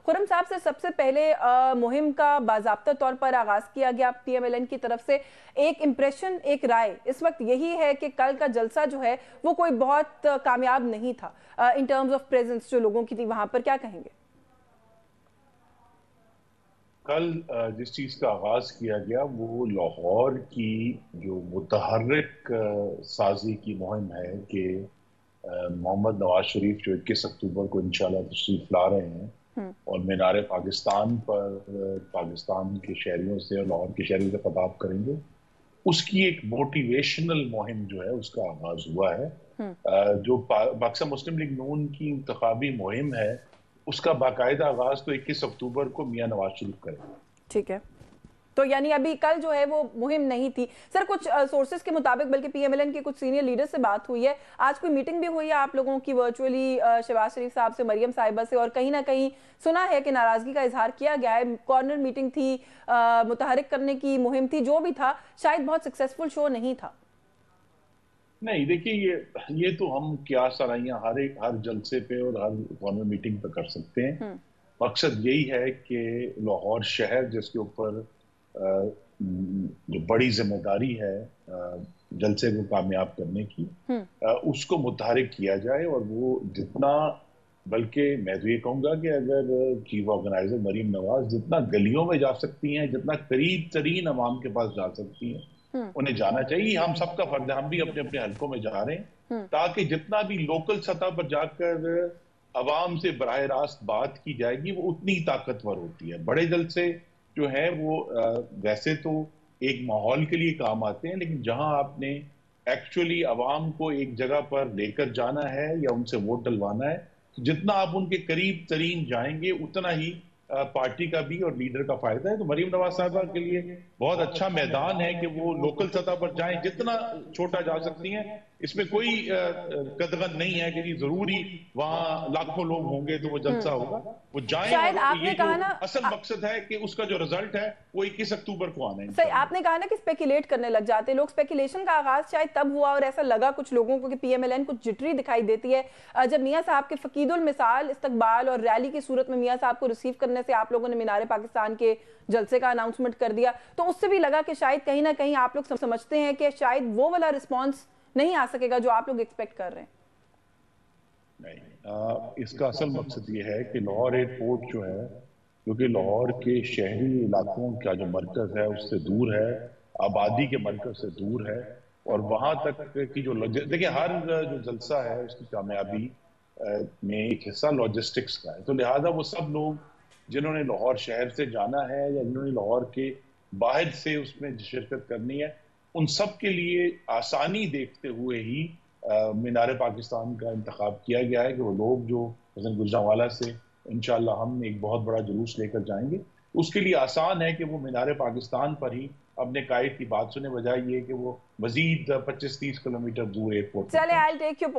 खुर्रम साहब से सबसे पहले मुहिम का बाज़ाब्ता तौर पर आगाज़ किया गया PMLN की तरफ से। एक इम्प्रेशन, एक राय इस वक्त यही है कि कल का जलसा जो है वो कोई बहुत कामयाब नहीं था इन टर्म्स ऑफ प्रेजेंस जो लोगों की थी वहां पर, क्या कहेंगे? कल जिस चीज का आगाज किया गया वो लाहौर की जो मुतहर्रिक साजी की मुहिम है कि मोहम्मद नवाज शरीफ जो 21 अक्टूबर को इंशाल्लाह तशरीफ ला रहे हैं और मीनार पाकिस्तान पर पाकिस्तान के शहरियों से और लाहौर के शहरियों से खिताब करेंगे, उसकी एक मोटिवेशनल मुहिम जो है उसका आगाज हुआ है। जो पाकिस्तान मुस्लिम लीग नून की इंतखाबी मुहिम है उसका बाकायदा आगाज तो 21 अक्टूबर को मियां नवाज शरीफ करेंगे। ठीक है, तो यानी अभी कल जो है वो मुहिम नहीं थी। सर, कुछ सोर्सेज के मुताबिक, बल्कि PMLN के कुछ सीनियर लीडर से बात हुई है, आज कोई मीटिंग भी हुई है आप लोगों की वर्चुअली शहबाज शरीफ साहब से, मरियम साहिबा से, और कहीं ना कहीं सुना है कि नाराजगी का इजहार किया गया है। कॉर्नर मीटिंग थी, मुतहरिक करने की मुहिम थी, जो भी था शायद बहुत सक्सेसफुल शो नहीं था। नहीं, देखिए ये तो हम क्या सराहियां हर जलसे पे और हर कॉर्नर मीटिंग पे कर सकते हैं। मकसद यही है कि लाहौर शहर जिसके ऊपर जो बड़ी जिम्मेदारी है जलसे को कामयाब करने की, उसको मुतहरिक किया जाए। और वो जितना, बल्कि मैं तो ये कहूँगा कि अगर चीफ ऑर्गेनाइजर मरीम नवाज जितना गलियों में जा सकती हैं, जितना करीब तरीन अवाम के पास जा सकती हैं, उन्हें जाना चाहिए। हम सबका फर्ज है, हम भी अपने अपने हलकों में जा रहे हैं ताकि जितना भी लोकल सतह पर जाकर अवाम से बराह रास्त बात की जाएगी वो उतनी ही ताकतवर होती है। बड़े जलसे जो है वो वैसे तो एक माहौल के लिए काम आते हैं, लेकिन जहां आपने एक्चुअली अवाम को एक जगह पर लेकर जाना है या उनसे वोट डलवाना है, जितना आप उनके करीब तरीन जाएंगे उतना ही पार्टी का भी और लीडर का फायदा है। तो मरीम नवाज साहबा के लिए बहुत अच्छा मैदान है कि वो लोकल सतह पर जाएं, जितना छोटा जा सकती हैं। इसमें कोई कदगन नहीं है कि जरूरी वहां लाखों लोग होंगे तो वो जलसा होगा। वो जाएं, और ये जो असल मकसद है कि उसका जो रिजल्ट है वो 21 अक्टूबर को आना है। सही आपने कहा ना कि स्पेकुलेट करने लग जाते हैं लोग। स्पेकुलेशन का आगाज शायद तब हुआ और ऐसा लगा कुछ लोगों को कि PMLN कुछ जिटरी दिखाई देती है जब मियां साहब के फकीदुल मिसाल इस्तकबाल और रैली की सूरत में मियां साहब को रिसीव करने से आप लोगों ने मीनार पाकिस्तान के जलसे का अनाउंसमेंट कर दिया। तो उससे भी लगा कि शायद कहीं ना कहीं आप लोग समझते हैं कि शायद वो वाला रिस्पॉन्स नहीं आ सकेगा जो आप लोग एक्सपेक्ट कर रहे हैं। नहीं, इसका असल मकसद ये है कि लाहौर एयरपोर्ट जो है, क्योंकि लाहौर के शहरी इलाकों का जो मरकज है उससे दूर है, आबादी के मरकज से दूर है, और वहां तक की जो देखिए हर जो जलसा है उसकी कामयाबी में एक हिस्सा लॉजिस्टिक्स का है। तो लिहाजा वो सब लोग जिन्होंने लाहौर शहर से जाना है या जिन्होंने लाहौर के बाहर से उसमें शिरकत करनी है, उन सब के लिए आसानी देखते हुए ही मीनार पाकिस्तान का इंतखाब किया गया है कि वो लोग जो गुजरांवाला से इंशाल्लाह हम एक बहुत बड़ा जुलूस लेकर जाएंगे, उसके लिए आसान है कि वो मीनार पाकिस्तान पर ही अपने कायद की बात सुने, बजाय ये कि वो मजीद 25-30 किलोमीटर दूर एयरपोर्ट। चले, आई टेक योर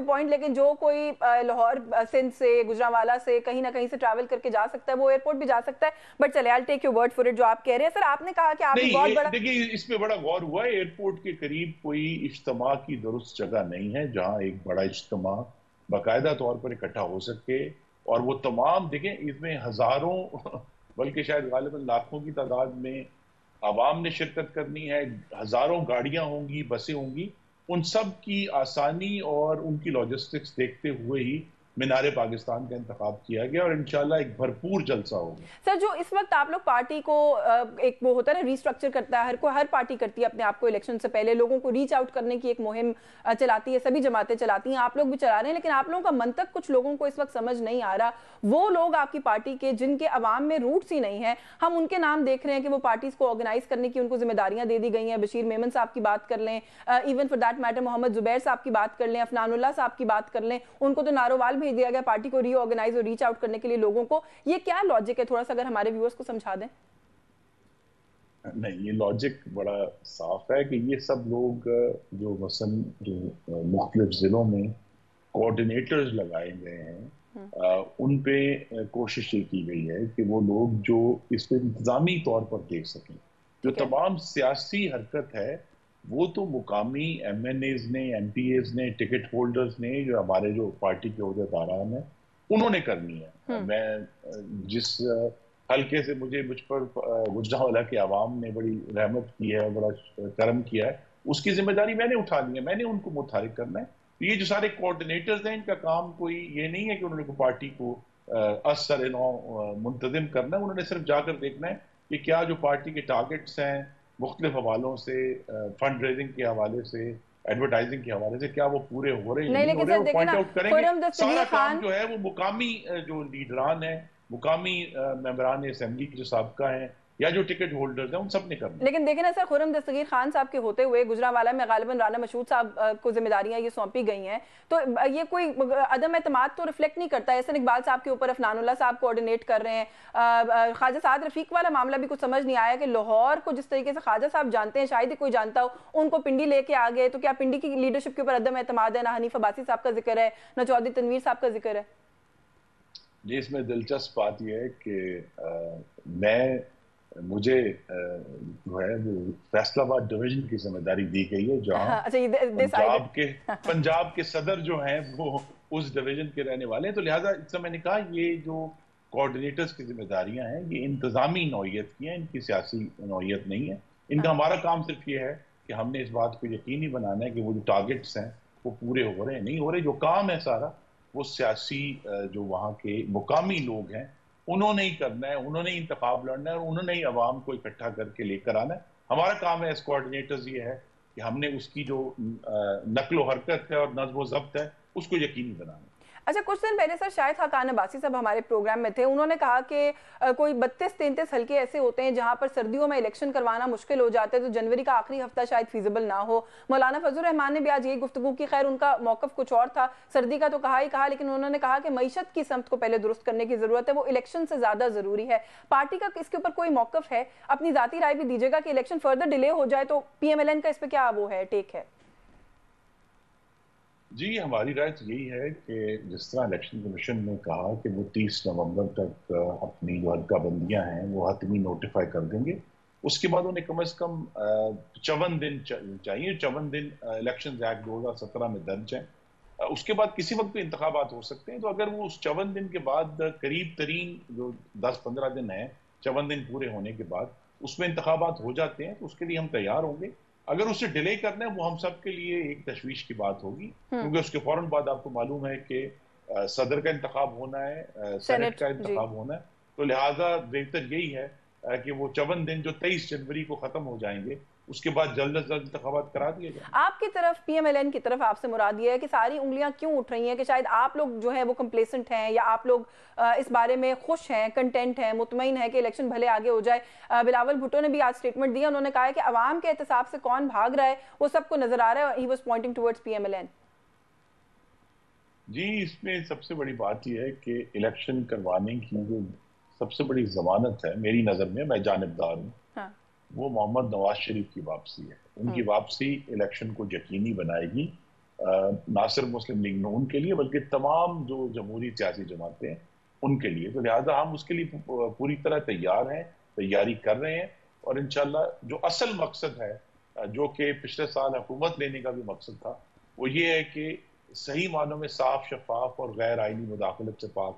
पॉइंट, लेकिन जो कोई लाहौर सिंध से, गुजरांवाला से कहीं ना कहीं से ट्रैवल करके जा सकता है वो एयरपोर्ट भी जा सकता है। बट चले, I take your word for it जो आप कह रहे हैं। सर, आपने कहा कि आपने बहुत बड़ा, देखिए इसमें बड़ा गौर हुआ है, एयरपोर्ट के करीब कोई इज्तिमा की दुरुस्त जगह नहीं है जहां एक बड़ा इज्तिमा बाकायदा तौर पर इकट्ठा हो सके। और वो तमाम, देखें इसमें हजारों बल्कि शायद गालिबन लाखों की तादाद में आवाम ने शिरकत करनी है, हजारों गाड़ियां होंगी, बसें होंगी, उन सब की आसानी और उनकी लॉजिस्टिक्स देखते हुए ही मीनार पाकिस्तान का इंतखाब किया गया और इंशाल्लाह एक भरपूर जलसा होगा। सर, जो इस वक्त आप लोग पार्टी को एक वो होता है ना रीस्ट्रक्चर करता है, हर पार्टी करती है अपने आप को इलेक्शन से पहले लोगों को रीच आउट करने की एक मुहिम चलाती है, सभी जमातें चलाती हैं, आप लोग भी चला रहे हैं, लेकिन आप लोगों का मंतक कुछ लोगों को इस वक्त समझ नहीं आ रहा। वो लोग आपकी पार्टी के जिनके अवाम में रूट्स ही नहीं है, हम उनके नाम देख रहे हैं कि वो पार्टीज को ऑर्गेनाइज करने की उनको जिम्मेदारियां दे दी गई हैं। बशीर मेमन साहब की बात कर लें, even for that matter Mohammed Zubair साहब की बात कर लें, अफनानुल्लाह साहब की बात कर लें, उनको तो नारोवाल भेज दिया गया पार्टी को रीऑर्गेनाइज और रीच आउट करने के लिए लोगों को। ये क्या लॉजिक है, थोड़ा सा अगर हमारे व्यूअर्स को समझा दें। नहीं, ये लॉजिक बड़ा साफ है कि ये सब लोग जो मसलन जो मुख्तलिफ जिलों में कोऑर्डिनेटर्स लगाए गए हैं, उन पे कोशिश ये की गई है कि वो लोग जो इस पे इंतजामी तौर पर देख सकें। जो तमाम सियासी हरकत है वो तो मुकामी MNAs ने, MPAs ने, टिकट होल्डर्स ने, जो हमारे जो पार्टी के अहदेदारान हैं, انہوں نے کرنی ہے. میں جس حلقے سے مجھ پر گجرانوالہ کے عوام نے بڑی رحمت کی ہے، بڑا کرم کیا ہے، اس کی ذمہ داری میں نے اٹھا لی ہے. میں نے ان کو متحرک کرنا ہے. یہ جو سارے کوآرڈینیٹرز ہیں، ان کا کام کوئی یہ نہیں ہے کہ انہوں نے پارٹی کو اثر نو منتظم کرنا ہے. انہوں نے صرف جا کر دیکھنا ہے کہ کیا جو پارٹی کے ٹارگٹس ہیں مختلف حوالوں سے، فنڈ ریزنگ کے حوالے سے، ایڈورٹائزنگ کے حوالے سے، کیا وہ پورے ہو رہے ہیں یا نہیں ہو رہے، وہ پوائنٹ آؤٹ کریں گے. سارا کام جو ہے وہ مقامی جو لیڈران ہیں، مقامی ممبران اسمبلی جو سابقہ ہیں یا جو ٹکٹ ہولڈرز ہیں، ان سب نے کرنا. لیکن دیکھیں نا سر، خرم دستگیر خان صاحب کے ہوتے ہوئے گجرانوالہ میں غالباً رانا مشہود صاحب کو ذمہ داریاں یہ سونپی گئی ہیں، تو یہ کوئی عدم اعتماد تو ریفلیکٹ نہیں کرتا ہے. احسن اقبال صاحب کے اوپر افنان اللہ صاحب کوآرڈینیٹ کر رہے ہیں. خواجہ سعد رفیق والا معاملہ بھی کچھ سمجھ نہیں آیا کہ لاہور کو جس طریقے سے خواجہ صاحب جانتے ہیں، شاید ہی کوئی جانتا ہو، ان کو پنڈی لے کے آگئے. تو کیا پنڈی کی لیڈرشپ کے اوپر عدم اعتماد ہے؟ نہ حنیف عباسی صاحب کا ذکر ہے، نہ چودھری تنویر صاحب کا ذکر ہے. جی، اس میں دلچسپ بات یہ ہے کہ مجھے جو ہے وہ فیصل آباد ڈویژن کی ذمہ داری دی گئی ہے، جہاں پنجاب کے صدر جو ہیں وہ اس ڈویژن کے رہنے والے ہیں. تو لہٰذا اس سے میں نے کہا یہ جو کوآرڈینیٹرز کی ذمہ داریاں ہیں یہ انتظامی نوعیت کی ہیں، ان کی سیاسی نوعیت نہیں ہے. ان کا ہمارا کام صرف یہ ہے کہ ہم نے اس بات کو یقینی بنانا ہے کہ وہ جو ٹارگٹس ہیں وہ پورے ہو رہے ہیں نہیں ہو رہے. جو کام ہے سارا وہ سیاسی جو وہاں کے مقامی لوگ ہیں انہوں نے ہی کرنا ہے، انہوں نے ہی انتخاب لڑنا ہے، اور انہوں نے ہی عوام کو اکٹھا کر کے لے کر آنا ہے. ہمارا کام ہے ایز کوآرڈینیٹرز یہ ہے کہ ہم نے اس کی جو نقل و حرکت ہے اور نظم و ضبط ہے اس کو یقینی بنانا. اچھا، کچھ دن پہلے سر شاہد خاقان عباسی صاحب ہمارے پروگرام میں تھے. انہوں نے کہا کہ کوئی 32-33 حلقے ایسے ہوتے ہیں جہاں پر سردیوں میں الیکشن کروانا مشکل ہو جاتا ہے، تو جنوری کا آخری ہفتہ شاید فیزیبل نہ ہو. مولانا فضل الرحمان نے بھی آج یہی گفتگو کی. خیر ان کا موقف کچھ اور تھا، سردی کا تو کہا ہی کہا، لیکن انہوں نے کہا کہ معیشت کی سمت کو پہلے درست کرنے کی ضرورت ہے، وہ الیکشن سے زیادہ ضروری ہے. پارٹی کا اس کے اوپر کوئی موقف ہے؟ اپنی ذاتی رائے بھی دیجیے گا کہ الیکشن فردر ڈیلے ہو جائے تو پی ایم ایل این کا اس پہ کیا وہ ہے، ٹیک ہے؟ جی، ہماری رائے تو یہی ہے کہ جس طرح الیکشن کمیشن نے کہا کہ وہ 30 نومبر تک اپنی جو حلقہ بندیاں ہیں وہ حتمی نوٹیفائی کر دیں گے. اس کے بعد انہیں کم از کم 54 دن چاہیے. 54 دن الیکشن ایکٹ 2017 میں درج ہیں. اس کے بعد کسی وقت بھی انتخابات ہو سکتے ہیں. تو اگر وہ اس 54 دن کے بعد قریب ترین جو 10-15 دن ہیں 54 دن پورے ہونے کے بعد اس میں انتخابات ہو جاتے ہیں تو اس کے لیے ہم تیار ہوں گے. اگر اسے ڈیلے کرنا ہے وہ ہم سب کے لیے ایک تشویش کی بات ہوگی، کیونکہ اس کے فوراً بعد آپ کو معلوم ہے کہ صدر کا انتخاب ہونا ہے، سینٹ کا انتخاب ہونا ہے. تو لہٰذا بہتر یہی ہے کہ وہ 54 دن جو 23 جنوری کو ختم ہو جائیں گے اس کے بعد جلد از جلد انتخابات کرا دیے جائیں. آپ کی طرف پی ایم ایل این کی طرف آپ سے مراد یہ ہے کہ ساری انگلیاں کیوں اٹھ رہی ہیں کہ شاید آپ لوگ جو ہے وہ کمپلیسنٹ ہیں یا آپ لوگ اس بارے میں خوش ہیں، کنٹینٹ ہیں، مطمئن ہیں کہ الیکشن بھلے آگے ہو جائے؟ بلاول بھٹو نے بھی آج سٹیٹمنٹ دیا، انہوں نے کہا ہے کہ عوام کے احتساب سے کون بھاگ رہا ہے وہ سب کو نظر آ رہا ہے. He was pointing towards P M L N. جی، اس میں سب سے بڑی بات یہ ہے کہ الیکشن کروانے کی جو سب سے بڑی ضمانت ہے میری نظر میں جانبدار ہوں، وہ محمد نواز شریف کی واپسی ہے. ان کی واپسی الیکشن کو یقینی بنائے گی، نہ صرف مسلم لیگ نون کے لیے بلکہ تمام جو جمہوری سیاسی جماعتیں ہیں ان کے لیے. تو لہٰذا ہم اس کے لیے پوری طرح تیار ہیں، تیاری کر رہے ہیں. اور انشاءاللہ جو اصل مقصد ہے جو کہ پچھلے سال حکومت لینے کا بھی مقصد تھا وہ یہ ہے کہ صحیح معنوں میں صاف، شفاف اور غیر آئینی مداخلت سے پاک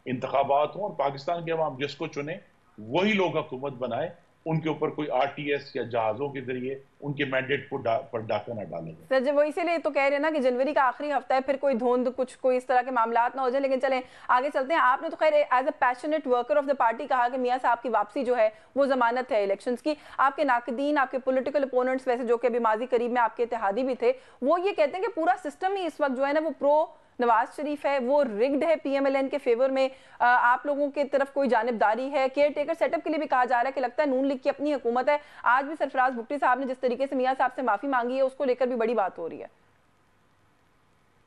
انتخابات ہوں، اور پاکستان کے عوام جس کو چنے وہی لوگ حکومت بنائے. ان کے اوپر کوئی آر ٹی ایس یا جہازوں کے ذریعے ان کے مینڈیٹ پر ڈاکہ نہ ڈالے گا. سر جب وہ اسی لیے تو کہہ رہے ہیں نا کہ جنوری کا آخری ہفتہ ہے، پھر کوئی دھوند کچھ کوئی اس طرح کے معاملات نہ ہو جائیں. لیکن چلیں آگے چلتے ہیں. آپ نے تو خیر as a passionate worker of the party کہا کہ میاں صاحب کی واپسی جو ہے وہ ضمانت ہے الیکشنز کی. آپ کے ناقدین، آپ کے پولیٹیکل اپوننٹس ویسے جو کہ ابھی ماضی قریب میں آپ کے اتحادی بھی تھے، وہ یہ کہتے ہیں کہ پورا سسٹم ہی اس وقت جو ہے نا وہ پرو نواز شریف ہے، وہ رگڈ ہے پی ایم ایل این کے فیور میں. آپ لوگوں کی طرف کوئی جانبداری ہے؟ کیئر ٹیکر سیٹ اپ کے لیے بھی کہا جا رہا ہے کہ لگتا ہے نون لیگ کی اپنی حکومت ہے. آج بھی سرفراز بھٹی صاحب نے جس طریقے سے میاں صاحب سے معافی مانگی ہے اس کو لے کر بھی بڑی بات ہو رہی ہے.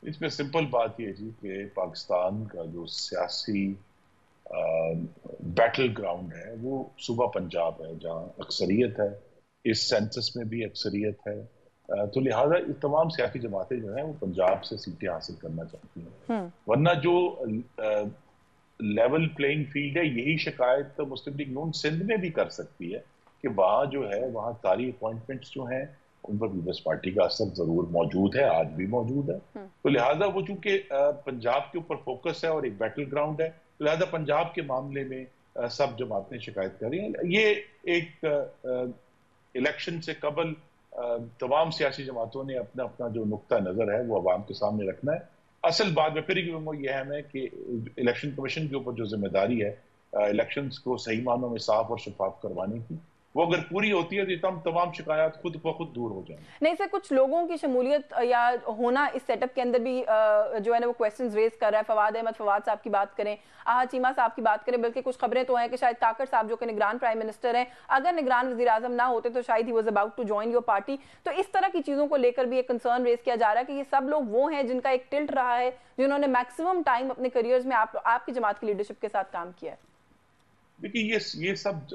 اس میں سمپل بات یہ جی کہ پاکستان کا جو سیاسی بیٹل گراؤنڈ ہے وہ صوبہ پنجاب ہے جہاں اکثریت ہے، اس سینسس میں بھی اکثریت ہے. تو لہٰذا تمام سیاسی جماعتیں جو ہیں وہ پنجاب سے سیٹیں حاصل کرنا چاہتی ہیں. ورنہ جو لیول پلینگ فیلڈ ہے یہی شکایت مسلم لیگ نون سندھ میں بھی کر سکتی ہے کہ وہاں جو ہے وہاں ساری اپوائنٹمنٹس جو ہیں उन पर पीपल्स पार्टी का असर जरूर मौजूद है, आज भी मौजूद है। तो लिहाजा वो चूंकि पंजाब के ऊपर फोकस है और एक बैटल ग्राउंड है, तो लिहाजा पंजाब के मामले में सब जमातें शिकायत कर रही हैं। ये एक इलेक्शन से कबल तमाम सियासी जमातों ने अपना अपना जो नुक्ता नजर है वो अवाम के सामने रखना है। असल बात में फिर यह है कि इलेक्शन कमीशन के ऊपर जो जिम्मेदारी है इलेक्शंस को सही मानों में साफ और शफाफ करवाने की, वो अगर पूरी होती है तो तमाम शिकायत खुद ब खुद दूर हो जाएंगी। नहीं सर, कुछ लोगों की शमूलियत या होना इस सेटअप के अंदर भी जो है ना वो क्वेश्चंस रेज कर रहा है। फवाद साहब की बात करें, आहा चीमा साहब की बात करें, बल्कि कुछ खबरें तो हैं कि शायद काकड़ साहब जो कि निगरान प्राइम मिनिस्टर हैं, अगर निगरान वज़ीर आज़म ना होते तो शायद ही was about to join your party. तो इस तरह की चीजों को लेकर भी एक कंसर्न रेज किया जा रहा है कि ये सब लोग वो हैं जिनका एक टिल्ट रहा है, जिन्होंने मैक्सिमम टाइम अपने करियर्स में आपकी जमात की लीडरशिप के साथ काम किया है। देखिए ये सब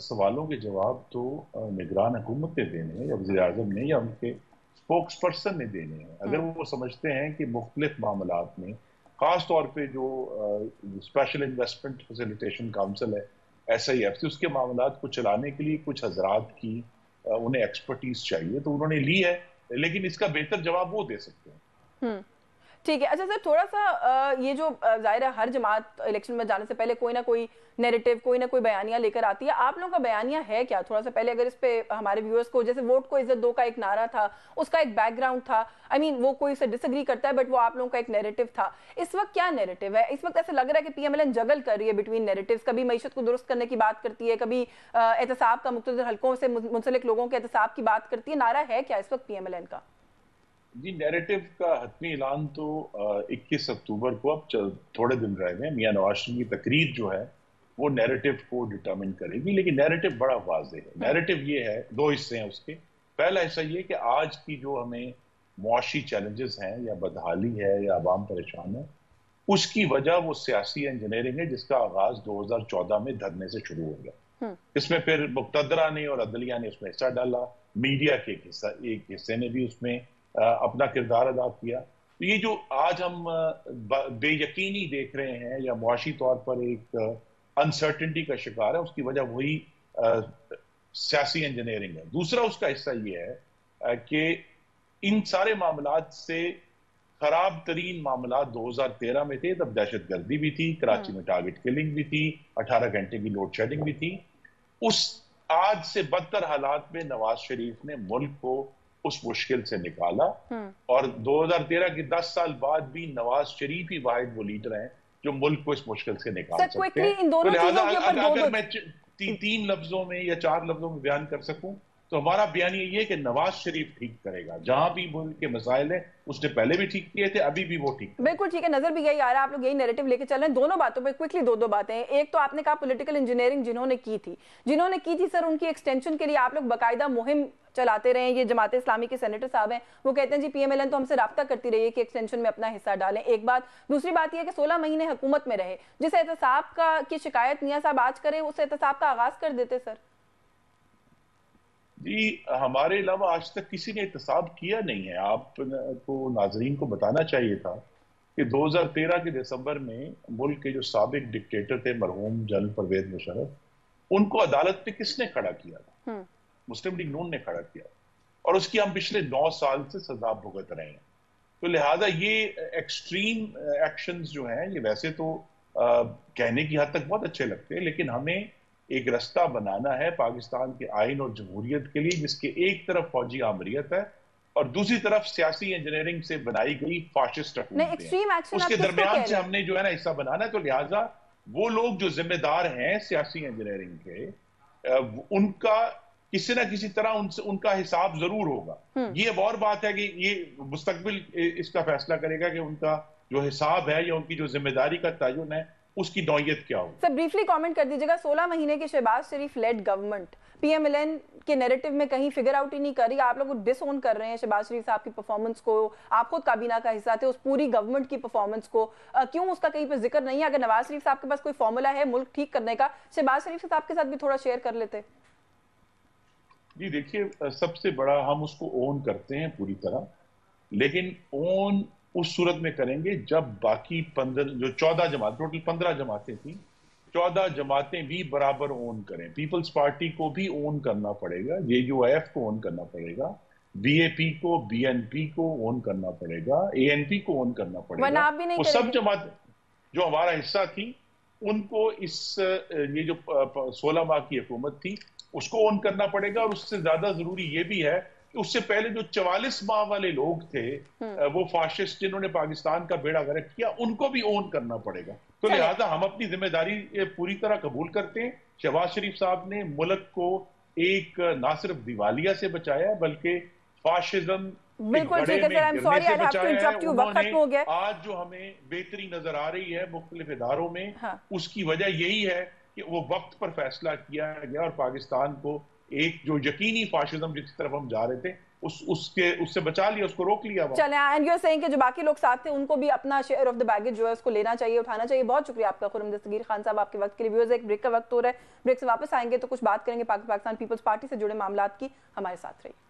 सवालों के जवाब तो निगरान हुकूमत ने देने हैं या वज़ीर आज़म ने या उनके स्पोक्स पर्सन ने देने हैं। अगर वो समझते हैं कि मुख्तलिफ मामलात में, खास तौर पे जो स्पेशल इन्वेस्टमेंट फैसिलिटेशन काउंसिल है SIFC, उसके मामलात को चलाने के लिए कुछ हजरात की उन्हें एक्सपर्टीज चाहिए, तो उन्होंने ली है, लेकिन इसका बेहतर जवाब वो दे सकते हैं। ठीक है। अच्छा सर, थोड़ा सा ये जो जाहिर है हर जमात इलेक्शन में जाने से पहले कोई ना कोई नैरेटिव, कोई ना कोई बयानिया लेकर आती है। आप लोगों का बयानिया है क्या? थोड़ा सा पहले अगर इस पे हमारे व्यूअर्स को, जैसे वोट को इज्जत दो का एक नारा था, उसका एक बैकग्राउंड था, वो कोई उसे डिसएग्री करता है, बट वो आप लोगों का एक नैरेटिव था। इस वक्त क्या नैरेटिव है? इस वक्त ऐसा लग रहा है कि PMLN जगल कर रही है बिटवीन नैरेटिव्स। कभी मईशत को दुरुस्त करने की बात करती है, कभी एहतसाब का, मुख्तलिफ हलकों से मुंसलिक लोगों के एहतसाब की बात करती है। नारा है क्या इस वक्त PMLN का? जी, नैरेटिव का हतमी ऐलान तो 21 अक्टूबर को, अब थोड़े दिन रह गए, मियां नवाज शरीफ की तकरीर जो है वो नैरेटिव को डिटरमिन करेगी। लेकिन नैरेटिव बड़ा वाज़ेह है। नैरेटिव ये है, दो हिस्से हैं उसके। पहला हिस्सा ये कि आज की जो हमें मुआशी चैलेंजेस हैं, या बदहाली है या अवाम परेशान है, उसकी वजह वो सियासी इंजीनियरिंग है जिसका आगाज 2014 में धरने से शुरू हो गया। इसमें फिर मुक़्तदरा ने और अदलिया ने उसमें हिस्सा डाला, मीडिया के एक हिस्से ने भी उसमें अपना किरदार अदा किया। तो ये जो आज हम बेयकीनी देख रहे हैं या मुआशी तौर पर एक अनसर्टेनिटी का शिकार है, उसकी वजह वही सियासी इंजीनियरिंग है। दूसरा उसका हिस्सा ये है कि इन सारे मामलात से खराब तरीन मामलात 2013 में थे। तब दहशत गर्दी भी थी, कराची में टारगेट किलिंग भी थी, 18 घंटे की लोड शेडिंग भी थी। उस आज से बदतर हालात में नवाज शरीफ ने मुल्क को उस मुश्किल से निकाला, और 2013 के 10 साल बाद भी नवाज शरीफ ही वाहिद वो लीडर हैं जो मुल्क को इस मुश्किल से निकाल सकते हैं। तो लिहाजा अगर मैं 3 लफ्जों में या 4 लफ्जों में बयान कर सकूं तो हमारा बयान ये है कि नवाज शरीफ ठीक करेगा। जहां भी मुल्क के मसाइल है उसने पहले भी ठीक किए थे, अभी भी वो ठीक। बिल्कुल ठीक है, नजर भी यही आ रहा है, आप लोग यही नैरेटिव लेके चल रहे हैं। दोनों बातों पे क्विकली दो बातें हैं। एक तो आपने कहा पॉलिटिकल इंजीनियरिंग जिन्होंने की थी सर, उनकी एक्सटेंशन के लिए आप लोग बाकायदा मुहिम चलाते रहे। ये जमात इस्लामी के सेनेटर साहब हैं, वो कहते हैं जी PMLN तो हमसे राब्ता करती रही है कि एक्सटेंशन में अपना हिस्सा डालें। एक बात। दूसरी बात यह है कि 16 महीने हुकूमत में रहे, जिस एहतसाब की शिकायत मियां साहब आज करें, उस एहतसाब का आगाज कर देते सर। जी, हमारे अलावा आज तक किसी ने एहतसाब किया नहीं है। आपको नाजरीन को बताना चाहिए था कि 2013 के दिसंबर में मुल्क के जो साबिक डिक्टेटर थे मरहूम जनरल परवेज मुशर्रफ, उनको अदालत में किसने खड़ा किया था? मुस्लिम लीग नून ने खड़ा किया, और उसकी हम पिछले 9 साल से सजा भुगत रहे हैं। तो लिहाजा ये एक्सट्रीम एक्शंस जो हैं, ये वैसे तो कहने की हद तक बहुत अच्छे लगते हैं, लेकिन हमें एक रास्ता बनाना है पाकिस्तान के आइन और जमहूरियत के लिए, जिसके एक तरफ फौजी आमरीत है और दूसरी तरफ सियासी इंजीनियरिंग से बनाई गई फाशिस्ट हुकूमतें हैं। उसके दरमियान से हमने जो है ना हिस्सा बनाना है। तो लिहाजा वो लोग जो जिम्मेदार हैं सियासी इंजीनियरिंग के, उनका किसी ना किसी तरह उनका हिसाब जरूर होगा। ये अब और बात है कि ये मुस्तकबिल इसका फैसला करेगा कि उनका जो हिसाब है या उनकी जो जिम्मेदारी का तयन है उसकी नौयत क्या हो। सर ब्रीफली कमेंट कर दीजिएगा, 16 महीने की शहबाज शरीफ लेड गवर्नमेंट PMLN के नैरेटिव में कहीं फिगर आउट ही नहीं कर रही। आप लोग डिसओन कर रहे हैं शहबाज शरीफ साहब की परफॉर्मेंस को। आप खुद काबीना का हिस्सा थे, उस पूरी गवर्नमेंट की परफॉर्मेंस को क्यों उसका कहीं पर जिक्र नहीं है? अगर नवाज शरीफ साहब के पास कोई फॉर्मूला है मुल्क ठीक करने का, शहबाज शरीफ साहब के साथ भी थोड़ा शेयर कर लेते। जी देखिए, सबसे बड़ा हम उसको ओन करते हैं पूरी तरह, लेकिन ओन उस सूरत में करेंगे जब बाकी 14 जमात, टोटल 15 जमातें थी, 14 जमातें भी बराबर ओन करें। पीपल्स पार्टी को भी ओन करना पड़ेगा, JUIF को ओन करना पड़ेगा, बीएपी को, बीएनपी को ओन करना पड़ेगा, एएनपी को ओन करना पड़ेगा। आप भी नहीं वो सब जमात जो हमारा हिस्सा थी उनको ये जो 16 माह की हुकूमत थी उसको ओन करना पड़ेगा। और उससे ज्यादा जरूरी ये भी है कि उससे पहले जो 44 माह वाले लोग थे, वो फाशिस्ट जिन्होंने पाकिस्तान का बेड़ा गर्क किया, उनको भी ओन करना पड़ेगा। तो लिहाजा हम अपनी जिम्मेदारी पूरी तरह कबूल करते हैं। शहबाज शरीफ साहब ने मुल्क को एक ना सिर्फ दिवालिया से बचाया बल्कि फाशिज्म बिल्कुल ठीक है sir, I am sorry I have to interrupt you, वक्त खत्म हो गया। आज जो हमें बेहतरी नजर आ रही है मुख्तलिफ इदारों में, उसकी वजह यही है कि वो वक्त पर फैसला किया गया और पाकिस्तान को एक जो यकीनी फाशिज्म जिसकी तरफ हम जा रहे थे उससे बचा लिया, उसको रोक लिया। चले, एंड यू आर सेइंग कि जो बाकी लोग साथ थे उनको भी अपना शेयर ऑफ द बैगेज जो है उसको लेना चाहिए, उठाना चाहिए। बहुत शुक्रिया आपका खुर्रम दस्तगीर खान साहब आपके वक्त के लिए। व्यूअर्स, एक ब्रेक का वक्त हो रहा है, ब्रेक से वापस आएंगे तो कुछ बात करेंगे पाकिस्तान पीपल्स पार्टी से जुड़े मामलात की। हमारे साथ रहिए।